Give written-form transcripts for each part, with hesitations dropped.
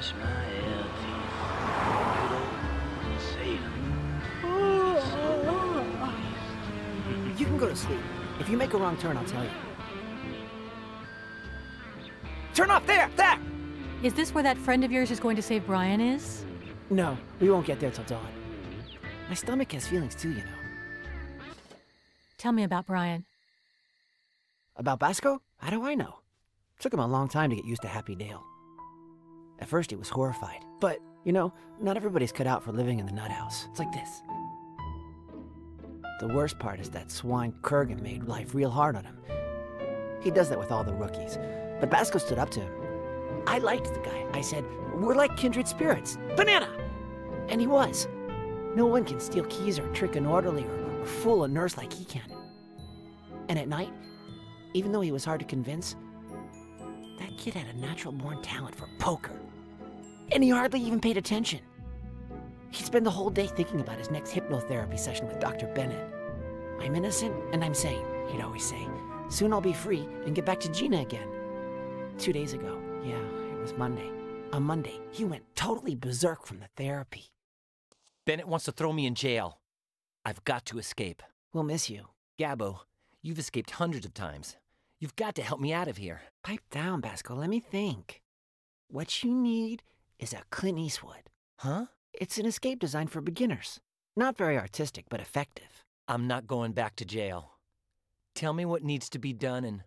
brush my hair teeth. Good old Salem. You can go to sleep. If you make a wrong turn, I'll tell you. Turn off there! There! Is this where that friend of yours is going to save Brian is? No, we won't get there till dawn. My stomach has feelings too, you know. Tell me about Brian. About Basco? How do I know? Took him a long time to get used to Happy Dale. At first he was horrified, but, you know, not everybody's cut out for living in the nut house. It's like this. The worst part is that swine Kurgan made life real hard on him. He does that with all the rookies, but Basco stood up to him. I liked the guy. I said, we're like kindred spirits. Banana! And he was. No one can steal keys or trick an orderly or fool a nurse like he can. And at night, even though he was hard to convince, that kid had a natural-born talent for poker. And he hardly even paid attention. He'd spend the whole day thinking about his next hypnotherapy session with Dr. Bennett. I'm innocent and I'm sane, he'd always say. Soon I'll be free and get back to Gina again. 2 days ago, yeah, it was Monday. On Monday, he went totally berserk from the therapy. Bennett wants to throw me in jail. I've got to escape. We'll miss you. Gabbo, you've escaped hundreds of times. You've got to help me out of here. Pipe down, Basco. Let me think. What you need is a Clint Eastwood. Huh? It's an escape designed for beginners. Not very artistic, but effective. I'm not going back to jail. Tell me what needs to be done and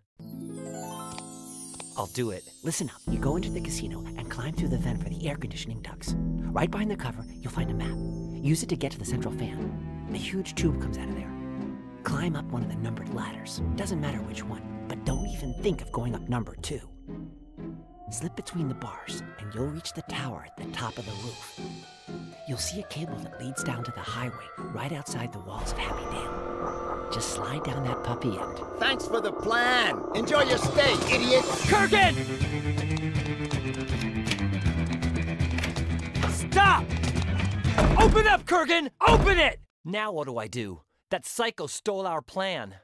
I'll do it. Listen up. You go into the casino and climb through the vent for the air conditioning ducts. Right behind the cover, you'll find a map. Use it to get to the central fan. A huge tube comes out of there. Climb up one of the numbered ladders. Doesn't matter which one, but don't even think of going up number 2. Slip between the bars, and you'll reach the tower at the top of the roof. You'll see a cable that leads down to the highway, right outside the walls of Happy Dale. Just slide down that puppy and... Thanks for the plan. Enjoy your stay, idiot. Kurgan! Stop! Open up, Kurgan! Open it! Now what do I do? That psycho stole our plan.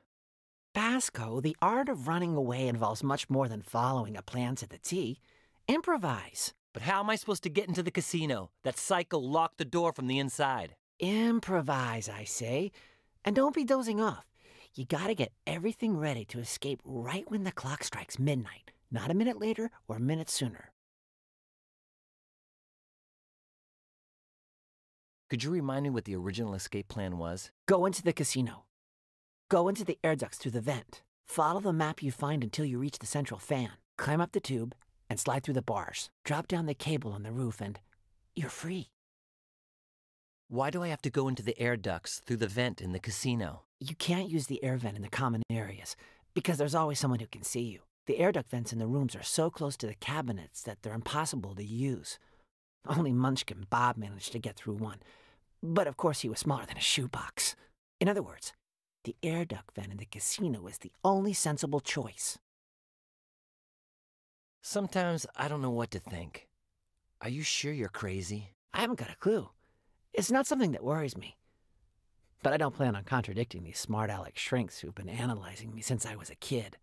Basco, the art of running away involves much more than following a plan to the T. Improvise. But how am I supposed to get into the casino? That psycho locked the door from the inside. Improvise, I say. And don't be dozing off. You gotta get everything ready to escape right when the clock strikes midnight. Not a minute later or a minute sooner. Could you remind me what the original escape plan was? Go into the casino. Go into the air ducts through the vent. Follow the map you find until you reach the central fan. Climb up the tube and slide through the bars. Drop down the cable on the roof and you're free. Why do I have to go into the air ducts through the vent in the casino? You can't use the air vent in the common areas because there's always someone who can see you. The air duct vents in the rooms are so close to the cabinets that they're impossible to use. Only Munchkin Bob managed to get through one. But of course he was smaller than a shoebox. In other words, the air duct vent in the casino is the only sensible choice. Sometimes I don't know what to think. Are you sure you're crazy? I haven't got a clue. It's not something that worries me. But I don't plan on contradicting these smart aleck shrinks who've been analyzing me since I was a kid.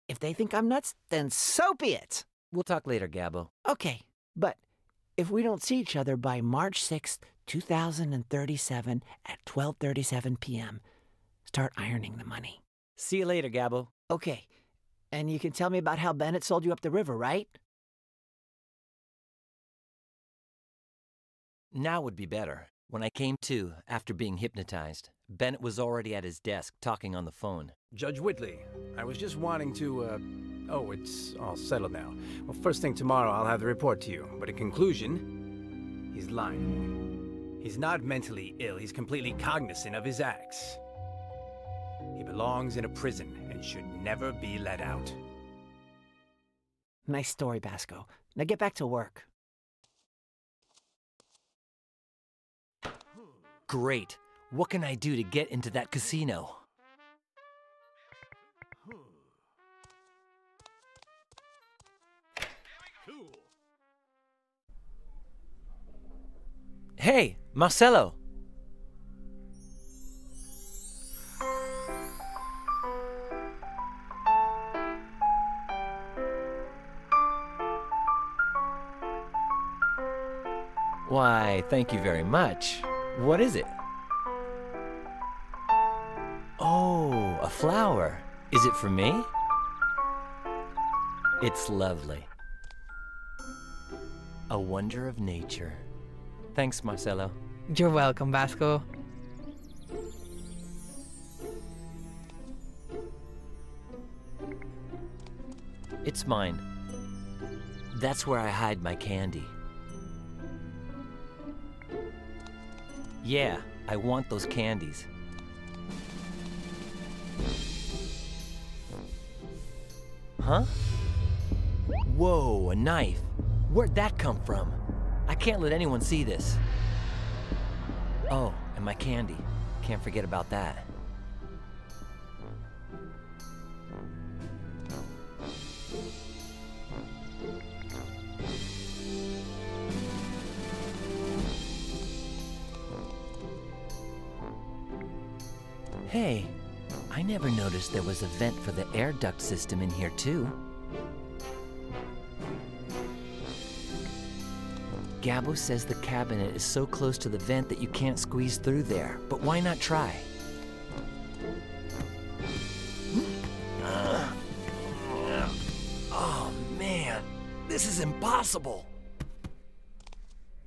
If they think I'm nuts, then so be it. We'll talk later, Gabbo. Okay, but if we don't see each other by March 6th, 2037 at 12:37 p.m., start ironing the money. See you later, Gabbo. Okay, and you can tell me about how Bennett sold you up the river, right? Now would be better. When I came to, after being hypnotized, Bennett was already at his desk talking on the phone. Judge Whitley, I was just wanting to, Oh, it's all settled now. Well, first thing tomorrow, I'll have the report to you. But in conclusion, he's lying. He's not mentally ill. He's completely cognizant of his acts. He belongs in a prison and should never be let out. Nice story, Basco. Now get back to work. Great. What can I do to get into that casino? Hey, Marcelo. Why, thank you very much. What is it? Oh, a flower. Is it for me? It's lovely. A wonder of nature. Thanks, Marcelo. You're welcome, Vasco. It's mine. That's where I hide my candy. Yeah, I want those candies. Huh? Whoa, a knife. Where'd that come from? I can't let anyone see this. Oh, and my candy. Can't forget about that. Hey, I never noticed there was a vent for the air duct system in here too. Gabo says the cabinet is so close to the vent that you can't squeeze through there, but why not try? Oh man, this is impossible.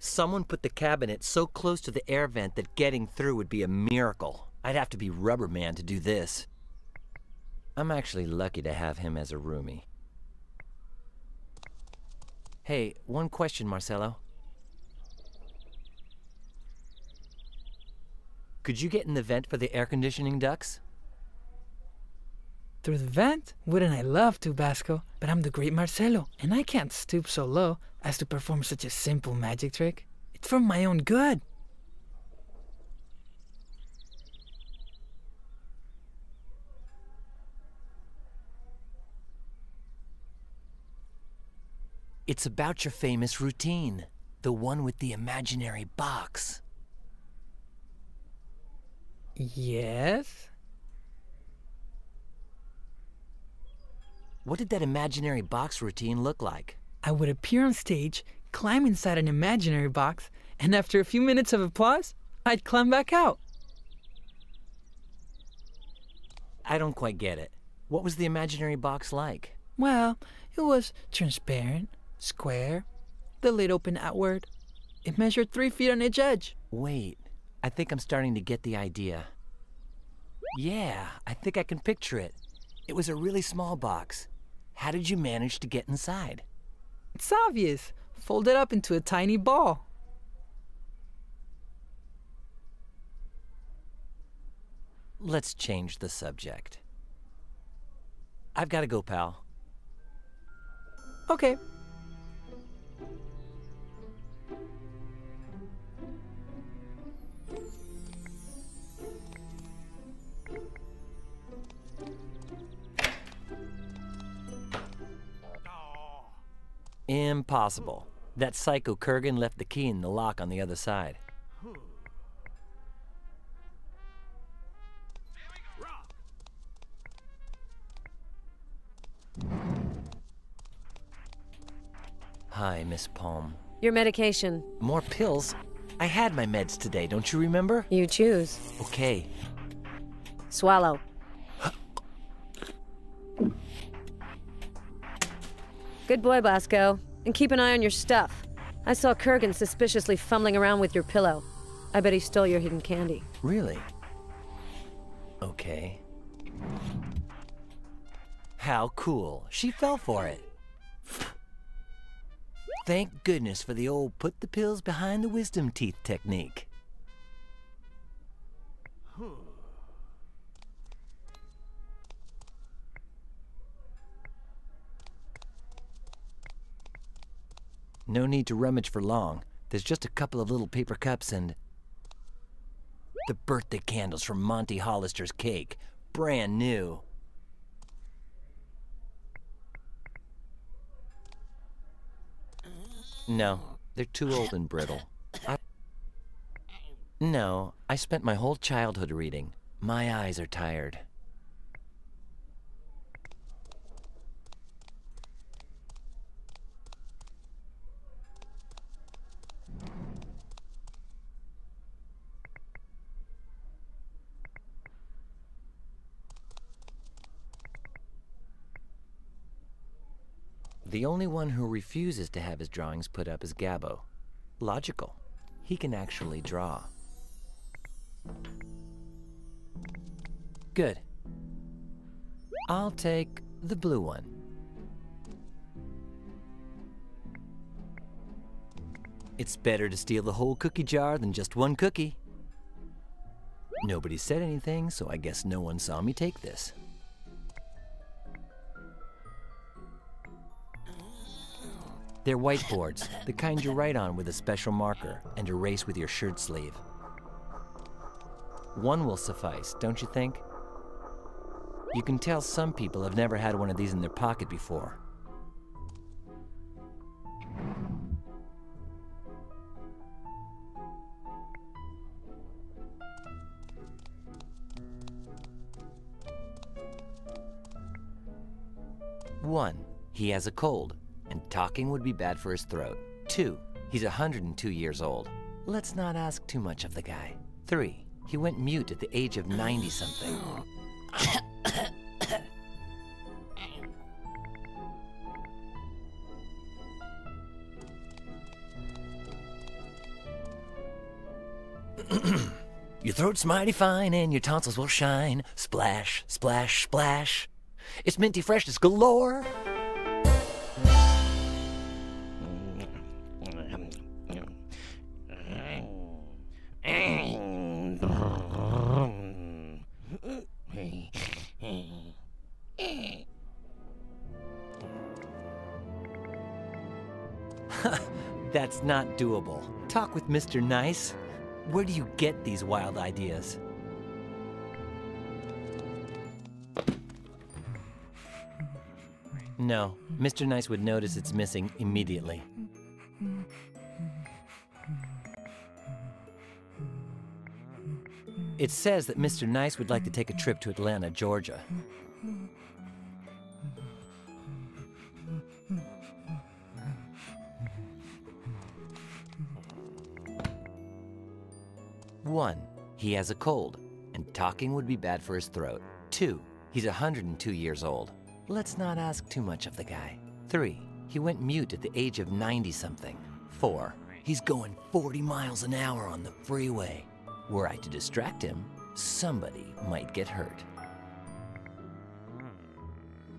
Someone put the cabinet so close to the air vent that getting through would be a miracle. I'd have to be Rubber Man to do this. I'm actually lucky to have him as a roomie. Hey, one question, Marcelo. Could you get in the vent for the air conditioning ducts? Through the vent? Wouldn't I love to, Vasco? But I'm the great Marcelo, and I can't stoop so low as to perform such a simple magic trick. It's for my own good. It's about your famous routine, the one with the imaginary box. Yes? What did that imaginary box routine look like? I would appear on stage, climb inside an imaginary box, and after a few minutes of applause, I'd climb back out. I don't quite get it. What was the imaginary box like? Well, it was transparent, square, the lid open outward. It measured 3 feet on each edge. Wait, I think I'm starting to get the idea. Yeah, I think I can picture it. It was a really small box. How did you manage to get inside? It's obvious. Fold it up into a tiny ball. Let's change the subject. I've got to go, pal. Okay. Impossible. That psycho Kurgan left the key in the lock on the other side. Hi, Miss Palm. Your medication. More pills? I had my meds today, don't you remember? You choose. Okay. Swallow. Good boy, Bosco. And keep an eye on your stuff. I saw Kurgan suspiciously fumbling around with your pillow. I bet he stole your hidden candy. Really? Okay. How cool. She fell for it. Thank goodness for the old put the pills behind the wisdom teeth technique. No need to rummage for long. There's just a couple of little paper cups and... the birthday candles from Monty Hollister's cake. Brand new. No, they're too old and brittle. No, I spent my whole childhood reading. My eyes are tired. The only one who refuses to have his drawings put up is Gabbo. Logical. He can actually draw. Good. I'll take the blue one. It's better to steal the whole cookie jar than just one cookie. Nobody said anything, so I guess no one saw me take this. They're whiteboards, the kind you write on with a special marker and erase with your shirt sleeve. One will suffice, don't you think? You can tell some people have never had one of these in their pocket before. One, he has a cold, and talking would be bad for his throat. 2, he's 102 years old. Let's not ask too much of the guy. 3, he went mute at the age of 90-something. Your throat's mighty fine and your tonsils will shine. Splash, splash, splash. It's minty freshness galore. That's not doable. Talk with Mr. Nice. Where do you get these wild ideas? No, Mr. Nice would notice it's missing immediately. It says that Mr. Nice would like to take a trip to Atlanta, Georgia. One, he has a cold, and talking would be bad for his throat. 2, he's 102 years old. Let's not ask too much of the guy. 3, he went mute at the age of 90-something. 4, he's going 40 miles an hour on the freeway. Were I to distract him, somebody might get hurt.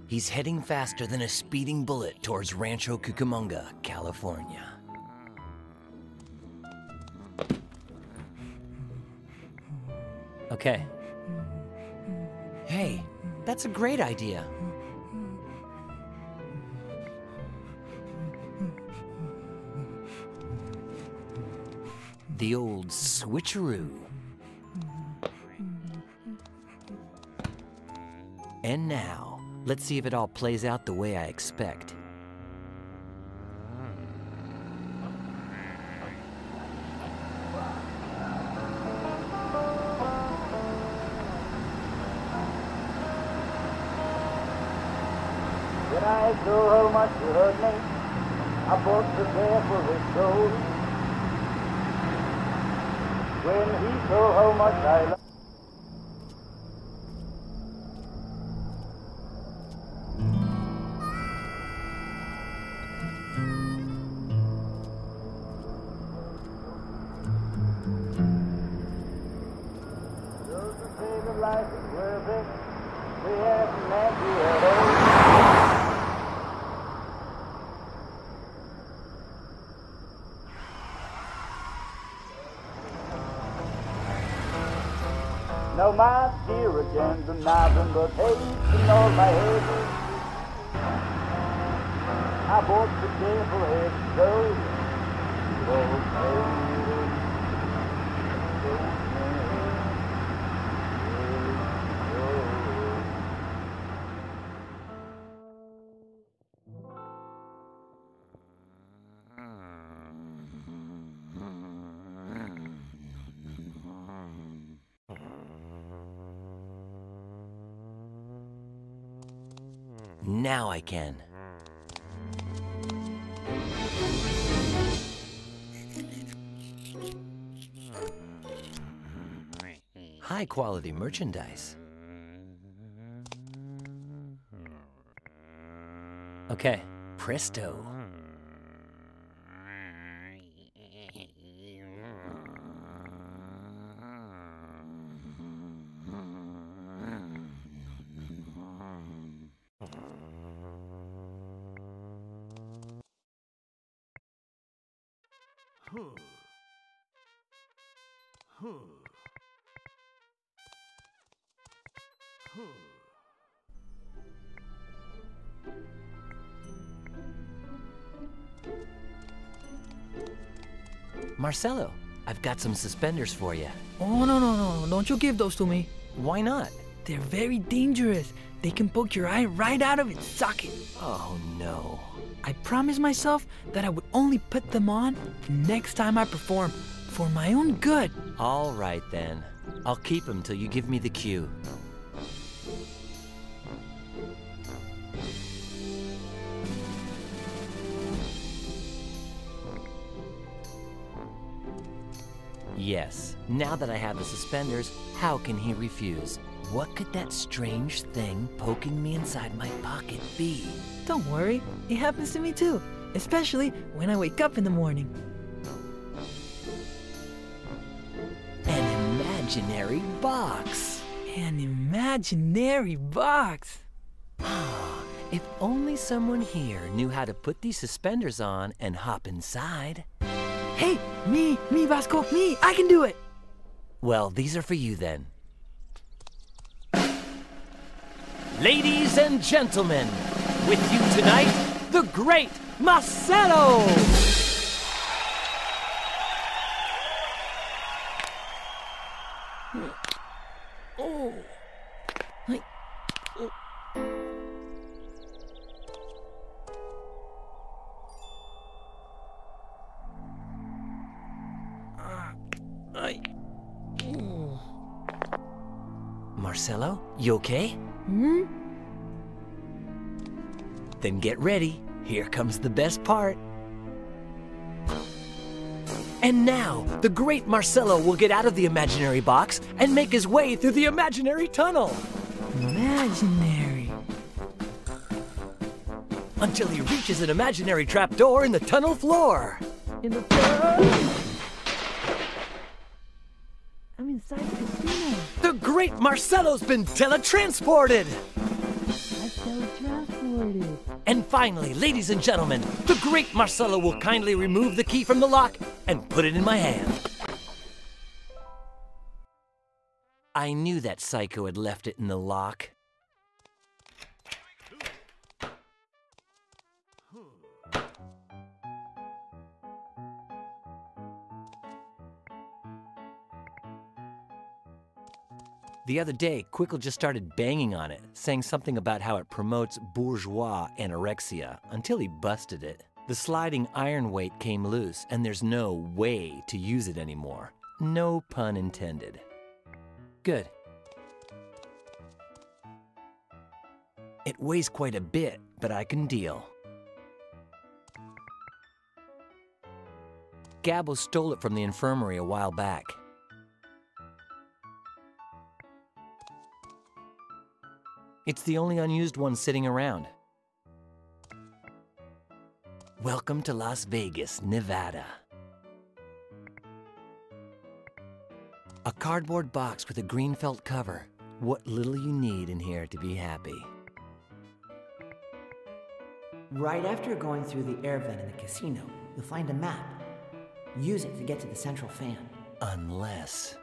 He's heading faster than a speeding bullet towards Rancho Cucamonga, California. Okay. Hey, that's a great idea. The old switcheroo. And now, let's see if it all plays out the way I expect. When I saw how much you hurt me, I bought the bear for his soul. When he saw how much I loved. Those who say that life is worth it, they haven't met you at all. Now my dear agenda, nothing but hate in all my head. I bought the devil head so Now I can. High quality merchandise. Okay, presto. Marcelo, I've got some suspenders for you. Oh, no. Don't you give those to me. Why not? They're very dangerous. They can poke your eye right out of its socket. Oh, no. I promised myself that I would only put them on next time I perform, for my own good. All right, then. I'll keep them till you give me the cue. Yes, now that I have the suspenders, how can he refuse? What could that strange thing poking me inside my pocket be? Don't worry, it happens to me too, especially when I wake up in the morning. An imaginary box. An imaginary box. If only someone here knew how to put these suspenders on and hop inside. Hey, me, Vasco, me, I can do it. Well, these are for you then. Ladies and gentlemen, with you tonight, the great Marcelo! Oh. Hey. Oh. Marcelo, you okay? Hmm? Then get ready. Here comes the best part. And now, the great Marcelo will get out of the imaginary box and make his way through the imaginary tunnel. Imaginary. Until he reaches an imaginary trapdoor in the tunnel floor. In the tunnel. I'm inside the casino. The great Marcelo's been teletransported! I teletransported. And finally, ladies and gentlemen, the great Marcelo will kindly remove the key from the lock and put it in my hand. I knew that psycho had left it in the lock. The other day, Quickle just started banging on it, saying something about how it promotes bourgeois anorexia, until he busted it. The sliding iron weight came loose, and there's no way to use it anymore. No pun intended. Good. It weighs quite a bit, but I can deal. Gabbo stole it from the infirmary a while back. It's the only unused one sitting around. Welcome to Las Vegas, Nevada. A cardboard box with a green felt cover. What little you need in here to be happy. Right after going through the air vent in the casino, you'll find a map. Use it to get to the central fan. Unless...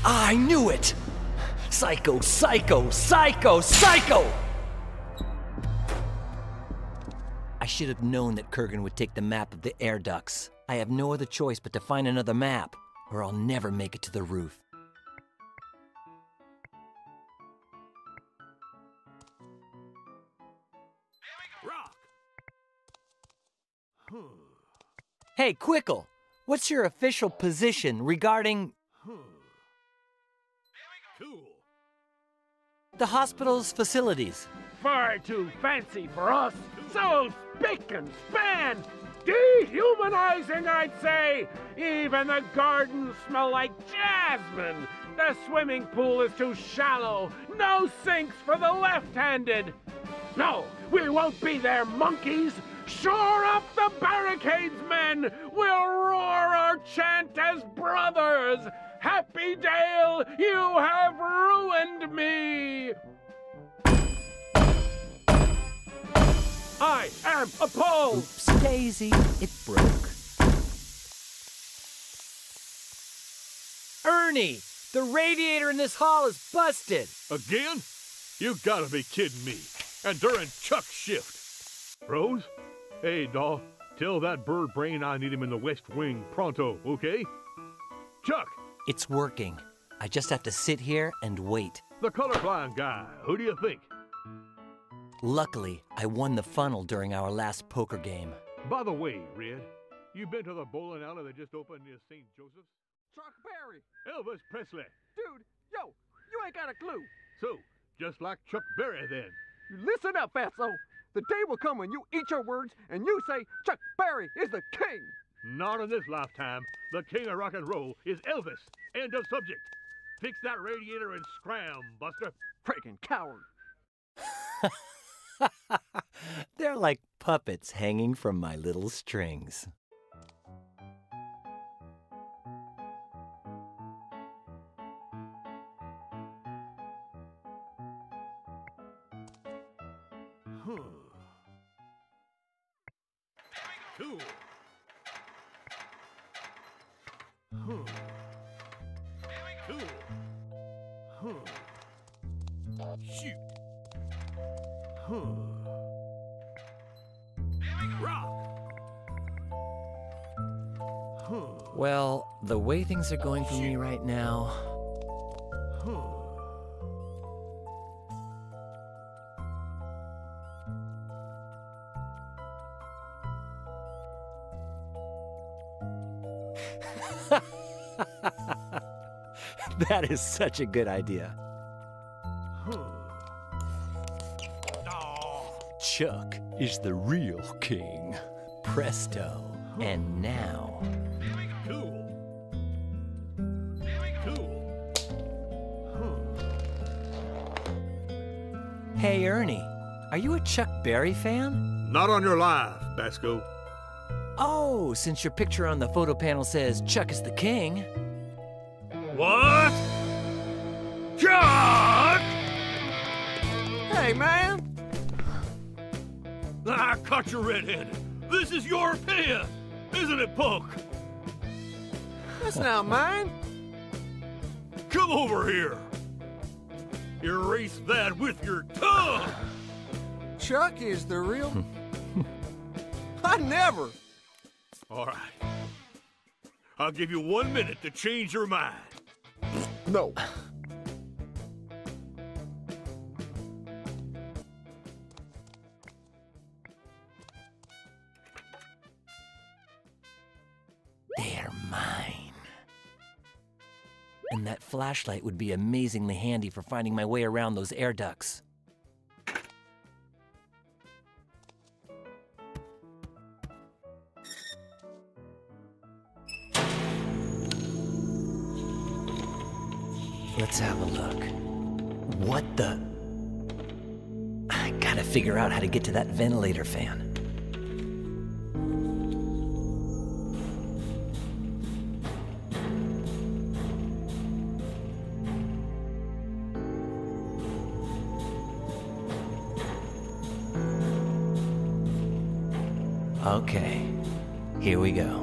I knew it! Psycho, psycho, psycho, psycho! I should have known that Kurgan would take the map of the air ducts. I have no other choice but to find another map, or I'll never make it to the roof. Hey, Quickle, what's your official position regarding... the hospital's facilities? Far too fancy for us. So spick and span. Dehumanizing, I'd say! Even the gardens smell like jasmine! The swimming pool is too shallow! No sinks for the left-handed! No, we won't be there, monkeys! Shore up the barricades, men! We'll roar our chant as brothers! Happy Dale, you have ruined me! I am appalled! Oops, Daisy, it broke. Ernie, the radiator in this hall is busted! Again? You gotta be kidding me. And during Chuck's shift. Rose? Hey, doll, tell that bird brain I need him in the West Wing pronto, okay? Chuck! It's working. I just have to sit here and wait. The colorblind guy, who do you think? Luckily, I won the funnel during our last poker game. By the way, Red, you been to the bowling alley that just opened near St. Joseph's? Chuck Berry! Elvis Presley! Dude, yo, you ain't got a clue. So, just like Chuck Berry then. You listen up, Fatso. The day will come when you eat your words and you say Chuck Berry is the king. Not in this lifetime. The king of rock and roll is Elvis. End of subject. Fix that radiator and scram, Buster. Freaking coward. They're like puppets hanging from my little strings. Cool. Cool. Shoot. Rock. Well, the way things are going for me right now... That is such a good idea. Chuck is the real king. Presto. And now... Cool. Cool. Hey, Ernie, are you a Chuck Berry fan? Not on your life, Basco. Oh, since your picture on the photo panel says Chuck is the king. What? Chuck! Hey, man! I caught you red-handed. This is your pen, isn't it, punk? That's not mine. Come over here. Erase that with your tongue. Chuck is the real... I never. All right. I'll give you 1 minute to change your mind. No. They're mine. And that flashlight would be amazingly handy for finding my way around those air ducts. Let's have a look. What the? I gotta figure out how to get to that ventilator fan. Okay, here we go.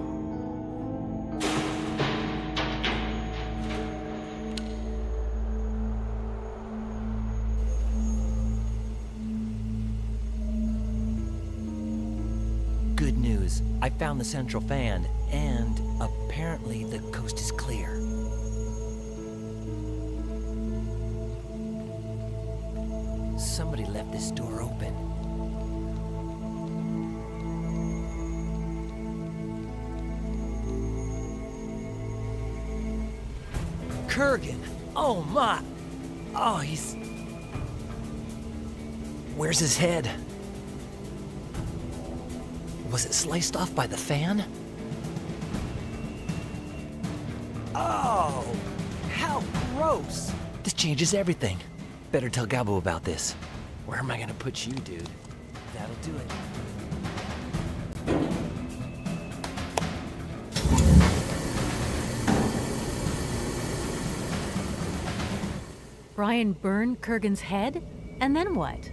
Good news, I found the central fan, and apparently the coast is clear. Somebody left this door open. Kurgan! Oh my! Oh, he's... Where's his head? Was it sliced off by the fan? Oh, how gross. This changes everything. Better tell Gabo about this. Where am I gonna put you, dude? That'll do it. Brian burned Kurgan's head? And then what?